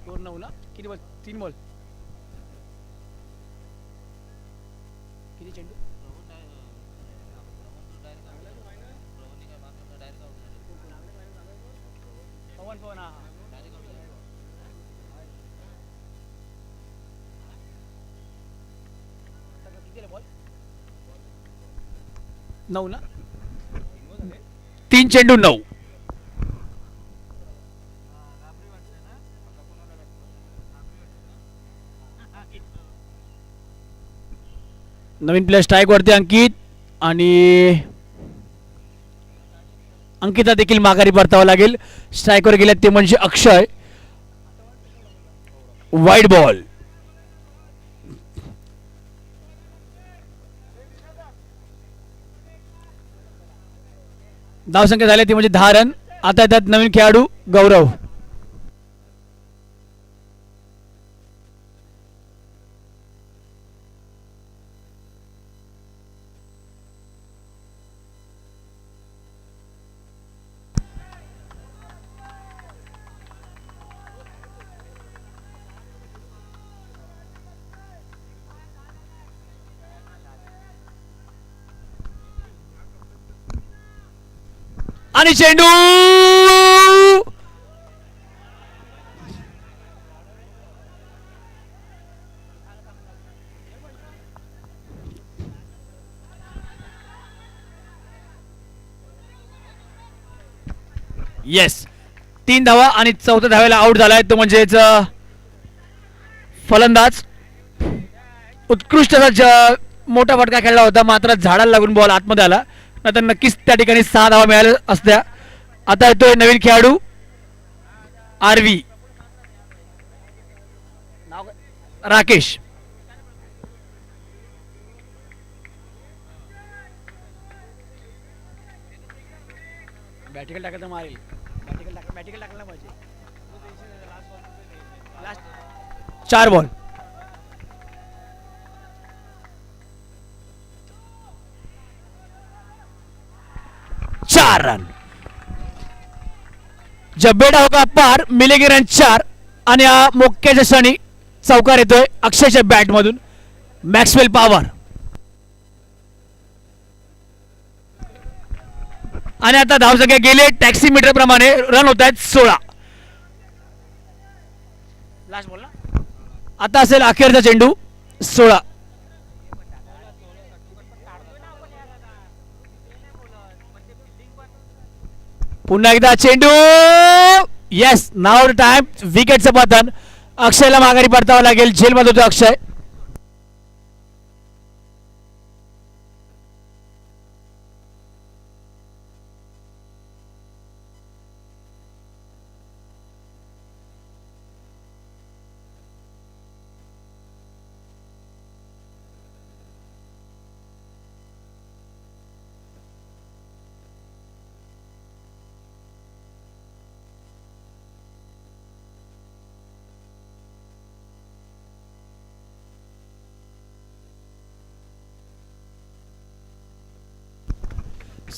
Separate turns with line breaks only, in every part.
Score 9 ना. किती ball? 3 ball. किती चेंडू? पवन पवन हा हा. किती बॉल? 9 ना.
3 चेंडू 9.
नवीन प्लेयर स्ट्राईक वरती अंकित आणि अंकिता देखील माघारी परतावं लागेल. स्ट्राईकवर गेल्यात ते म्हणजे अक्षय. Wide ball. धावसंख्या झाली ती म्हणजे 10 रन. आता येतात नवीन खेळाडू गौरव. आणि चेंडू येस. 3 धावा आणि 4थ्या धाव्याला आउट झालाय तो म्हणजेच फलंदाज. उत्कृष्ट मोठा फटका खेळला होता मात्र झाडाला लागून बॉल आतमध्ये आला. नंतर नक्कीच त्या ठिकाणी 6 धावा मिळाल्या असत्या. आता येतोय नवीन खेळाडू आरवी राकेश. बॅटिकल टाकायचं मारेल. बॅटिकल टाकला पाहिजे. Last 4 ball. 4 रन. जब बेटा होगा पार मिलेगे रन 4. आणि हा मोक्याच्या क्षणी चौकार येतोय अक्षयच्या बॅट मधून. Maxwell power. आणि आता धावसंख्या गेले टॅक्सी मीटर प्रमाणे. रन होत आहेत 16. लास्ट बॉल ना. आता असेल अखेरचा चेंडू 16. पुन्हा एकदा चेंडू. येस. नाव टाइम. विकेटचं पतन. अक्षयला माघारी परतावं लागेल. जेलमध्ये होतो अक्षय.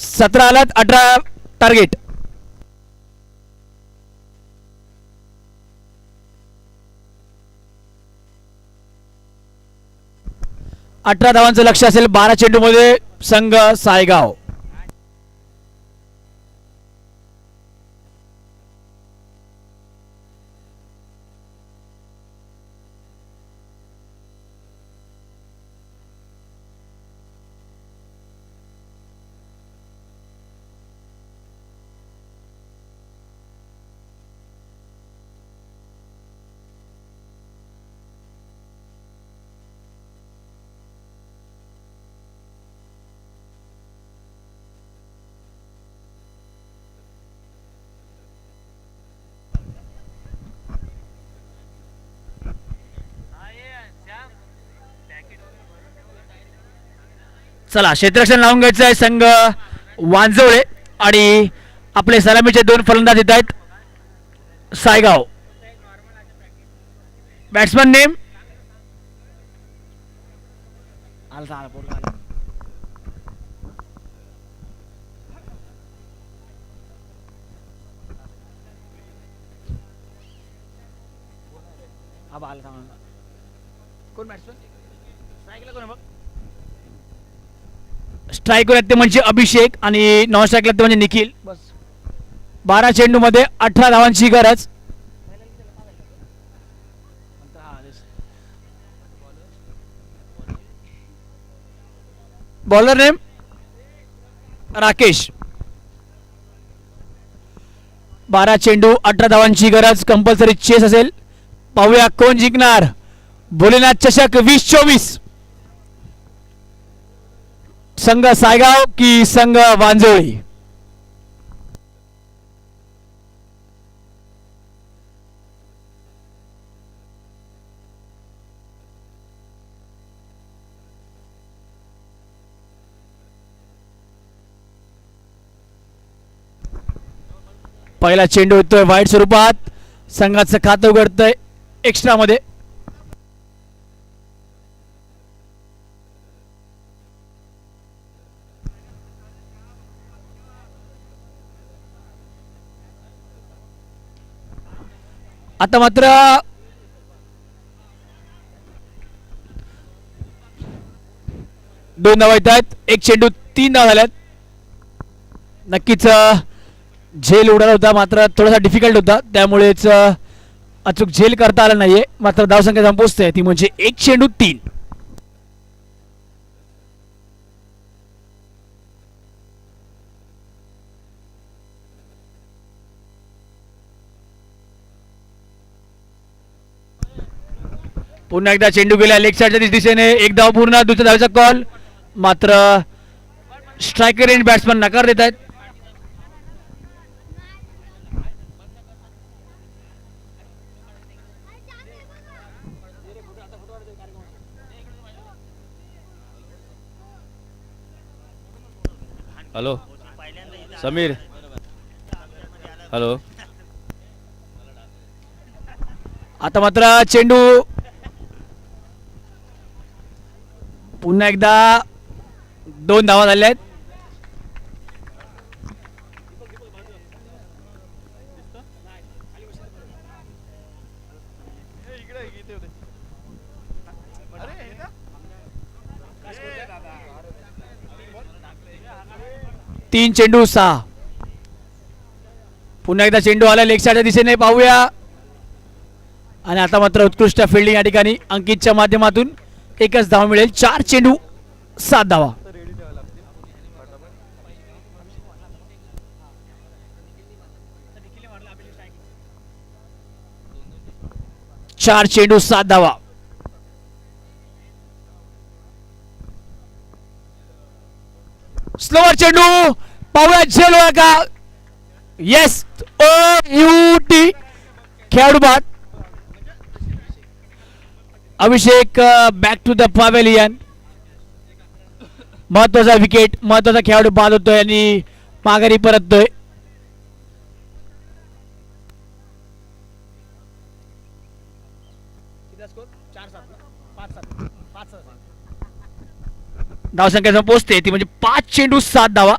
सतरा आलात 18 टार्गेट. अठरा धावांचं लक्ष असेल 12 चेंडू मध्ये संघ सायगाव. चला क्षेत्ररक्षण लावून घ्यायचं आहे संघ वांजवळे. आणि आपले सलामीचे 2 फलंदाज येत आहेत सायगाव. बॅट्समन नेम स्ट्राईकवर आहेत ते म्हणजे अभिषेक आणि नॉन स्ट्राईकला ते म्हणजे निखिल. बस 12 चेंडू मध्ये 18 धावांची गरज. Bowler name Rakesh. 12 चेंडू 18 धावांची गरज. कंपल्सरी चेस असेल. पाहूया कोण जिंकणार. भोलेनाथ चषक 2024. संघ सायगाव की संघ वांजोळी. पहिला चेंडू येतोय वाईट स्वरूपात. संघाचं खातं उघडतंय एक्स्ट्रा मध्ये. आता मात्र दोन धावा येत आहेत. एक चेंडू 3 धावा झाल्यात. नक्कीच झेल उडाला होता मात्र थोडासा डिफिकल्ट होता त्यामुळेच अचूक झेल करता आला नाहीये. मात्र धावसंख्या जाऊन पोहोचते ती म्हणजे 1 चेंडू 3. पुन्हा एकदा चेंडू गेला लेग साईडच्या दिशेने. एक धाव पूर्ण. दुसऱ्या धावेचा कॉल मात्र स्ट्रायकर आणि बॅट्समन नकार देत आहेत.
हॅलो समीर. हॅलो.
आता मात्र चेंडू पुन्हा एकदा 2 धावा झाल्या आहेत. तीन चेंडू 6. पुन्हा एकदा चेंडू आला लेग साईडच्या दिशेने. पाहूया. आणि आता मात्र उत्कृष्ट फिल्डिंग या ठिकाणी अंकितच्या माध्यमातून. एकच धाव मिळेल. 4 चेंडू 7 धावा. चार चेंडू 7 धावा. स्लोवर चेंडू. पाहूया झेल का. येस. ओ यू टी खेळाडू बाद. अभिषेक बॅक टू द पॅव्हेलियन. महत्वाचा विकेट. महत्वाचा खेळाडू बाद होतोय आणि माघारी परततोय. धावसंख्या पोहोचते ती म्हणजे 5 चेंडू 7 धावा.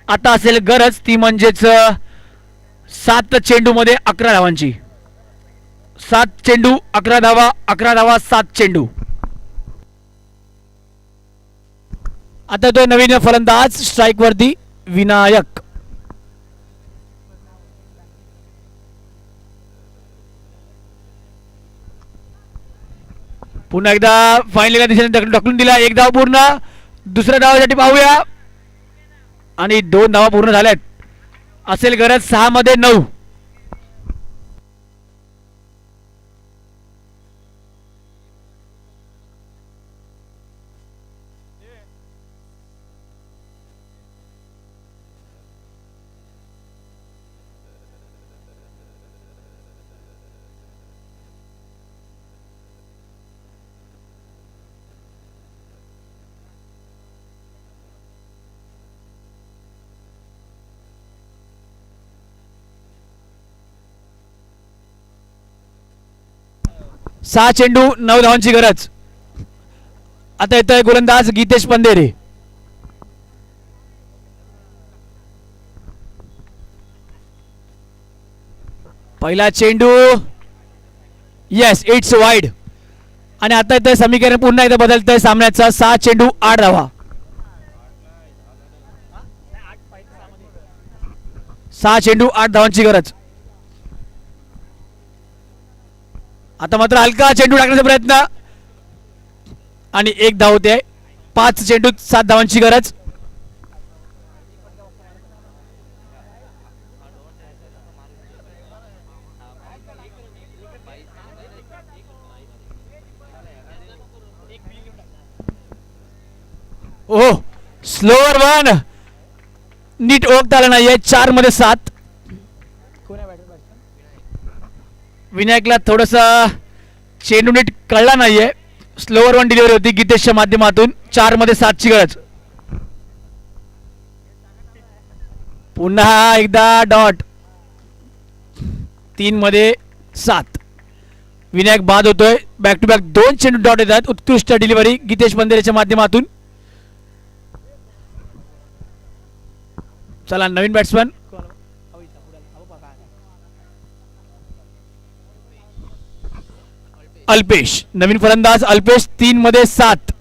आता असेल गरज ती म्हणजेच 7 चेंडू मध्ये 11 धावांची. 7 चेंडू 11 धावा. 11 धावा 7 चेंडू. आता तो नवीन फलंदाज स्ट्राईक वरती विनायक. पुन्हा एकदा फायनल दिशेने ढकलून दिला. एक धाव पूर्ण. दुसऱ्या धावासाठी पाहूया. आणि 2 धावा पूर्ण झाल्यात. असेल गरज 6 मध्ये 9. सहा चेंडू 9 धावांची गरज. आता येतोय गोलंदाज गीतेश पंधेरे. पहिला चेंडू येस इट्स वाईड. आणि आता इथं समीकरण पुन्हा एकदा बदलतंय सामन्याचा. 6 चेंडू 8 धावा. 6 चेंडू 8 धावांची गरज. आता मात्र हलका चेंडू टाकण्याचा प्रयत्न आणि 1 धाव होते. 5 चेंडू 7 धावांची गरज. ओह स्लोअर वन नीट ओळखता आलं नाहीये. 4 मध्ये 7. विनायकला थोडस चेंडू नीट कळला नाहीये. स्लोअर वन डिलिव्हरी होती गीतेशच्या माध्यमातून. 4 मध्ये 7 ची गरज. पुन्हा एकदा डॉट. 3 मध्ये 7. विनायक बाद होतोय. बॅक टू बॅक 2 चेंडू डॉट येतात. उत्कृष्ट डिलिव्हरी गीतेश बंदेरेच्या माध्यमातून. चला नवीन बॅट्समन अल्पेश. नवीन फलंदाज अल्पेश. 3 मध्ये 7.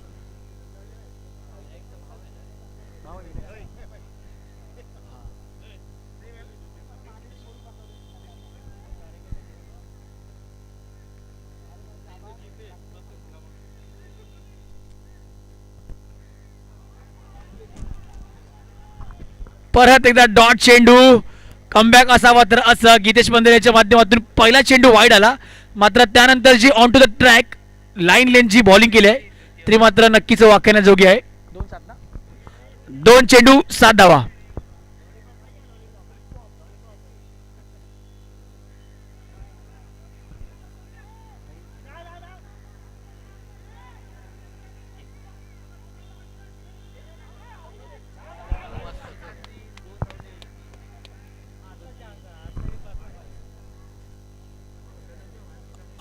परत एकदा डॉट चेंडू. कमबॅक असावा तर असं. गीतेश बंदेरेच्या माध्यमातून पहिला चेंडू वाईड आला. मात्र त्यानंतर जी on to the track line length जी बॉलिंग केली आहे ती मात्र नक्कीच वाखाणण्याजोगी आहे. 2 चेंडू 7 धावा.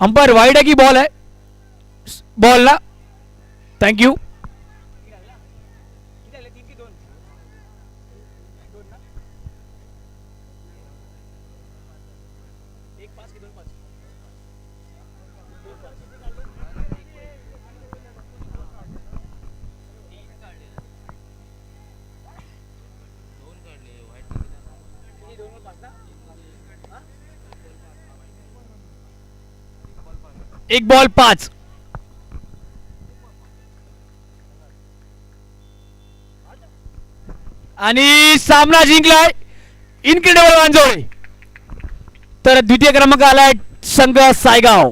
अंपायर वाईड आहे की बॉल आहे. बॉलला थँक्यू. एक बॉल 5. आणि सामना जिंकलाय इनक्रेडिबल वांजोळे. तर द्वितीय क्रमांक आलाय संघ सायगाव.